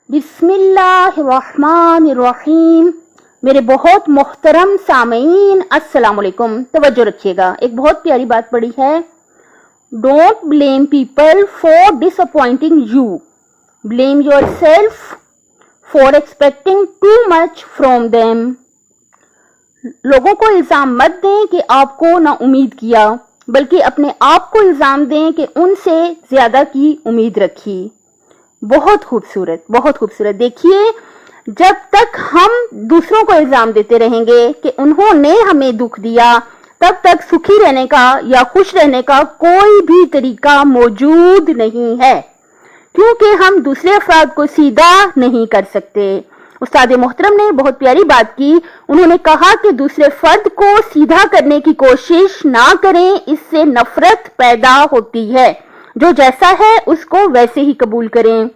बिस्मिल्लाहिर्रहमानिर्रहीम। मेरे बहुत मोहतरम सामीन, अस्सलाम वालेकुम। तवज्जो रखिएगा, एक बहुत प्यारी बात पड़ी है। Don't blame people for disappointing you, blame yourself for expecting too much from them. लोगों को इल्जाम मत दें कि आपको ना उम्मीद किया, बल्कि अपने आप को इल्जाम दें कि उनसे ज्यादा की उम्मीद रखी। बहुत खूबसूरत, बहुत खूबसूरत। देखिए, जब तक हम दूसरों को इल्जाम देते रहेंगे कि उन्होंने हमें दुख दिया, तब तक सुखी रहने का या खुश रहने का कोई भी तरीका मौजूद नहीं है, क्योंकि हम दूसरे अफराद को सीधा नहीं कर सकते। उस्ताद मोहतरम ने बहुत प्यारी बात की। उन्होंने कहा कि दूसरे फर्द को सीधा करने की कोशिश ना करें, इससे नफरत पैदा होती है। जो जैसा है उसको वैसे ही कबूल करें।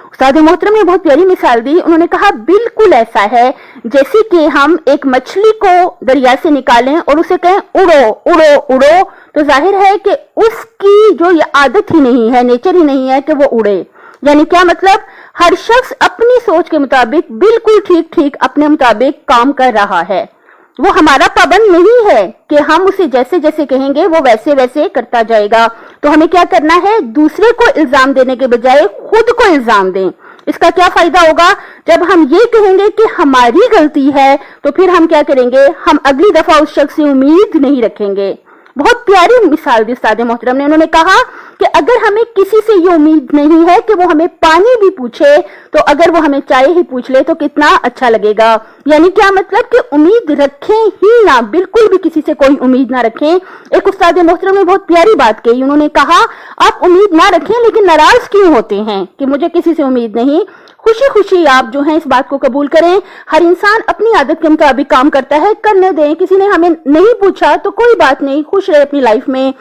उस्ताद मोहतरम ने बहुत प्यारी मिसाल दी। उन्होंने कहा बिल्कुल ऐसा है जैसे कि हम एक मछली को दरिया से निकालें और उसे कहें उड़ो उड़ो उड़ो, तो जाहिर है कि उसकी जो ये आदत ही नहीं है, नेचर ही नहीं है कि वो उड़े। यानी क्या मतलब, हर शख्स अपनी सोच के मुताबिक बिल्कुल ठीक ठीक अपने मुताबिक काम कर रहा है। वो हमारा पाबंद नहीं है कि हम उसे जैसे जैसे कहेंगे वो वैसे वैसे करता जाएगा। तो हमें क्या करना है, दूसरे को इल्जाम देने के बजाय खुद को इल्जाम दें। इसका क्या फायदा होगा, जब हम ये कहेंगे कि हमारी गलती है, तो फिर हम क्या करेंगे, हम अगली दफा उस शख्स से उम्मीद नहीं रखेंगे। बहुत प्यारी मिसाल दी उस्ताद मोहतरम ने। उन्होंने कहा कि अगर हमें किसी से ये उम्मीद नहीं है कि वो हमें पानी भी पूछे, तो अगर वो हमें चाय ही पूछ ले तो कितना अच्छा लगेगा। यानी क्या मतलब कि उम्मीद रखें ही ना, बिल्कुल भी किसी से कोई उम्मीद ना रखें। एक उस्ताद मोहतरम ने बहुत प्यारी बात कही। उन्होंने कहा आप उम्मीद ना रखें, लेकिन नाराज क्यों होते हैं कि मुझे किसी से उम्मीद नहीं। खुशी खुशी आप जो है इस बात को कबूल करें। हर इंसान अपनी आदत के मुताबिक काम करता है, करने दें। किसी ने हमें नहीं पूछा तो कोई बात नहीं, खुश रहे अपनी लाइफ में।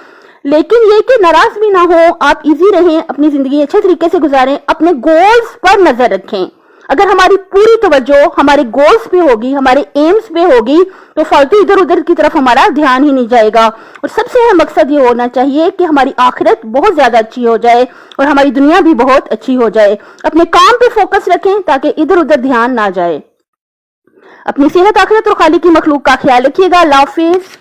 लेकिन ये कि नाराज भी ना हो, आप इजी रहें, अपनी जिंदगी अच्छे तरीके से गुजारें, अपने गोल्स पर नजर रखें। अगर हमारी पूरी तवज्जो हमारे गोल्स पे होगी, हमारे एम्स पे होगी, तो फालतू इधर उधर की तरफ हमारा ध्यान ही नहीं जाएगा। और सबसे अहम मकसद ये होना चाहिए कि हमारी आखिरत बहुत ज्यादा अच्छी हो जाए और हमारी दुनिया भी बहुत अच्छी हो जाए। अपने काम पे फोकस रखें ताकि इधर उधर ध्यान ना जाए। अपनी सेहत, आखिरत और खालिक की मखलूक का ख्याल रखिएगा। अल्लाह हाफिज।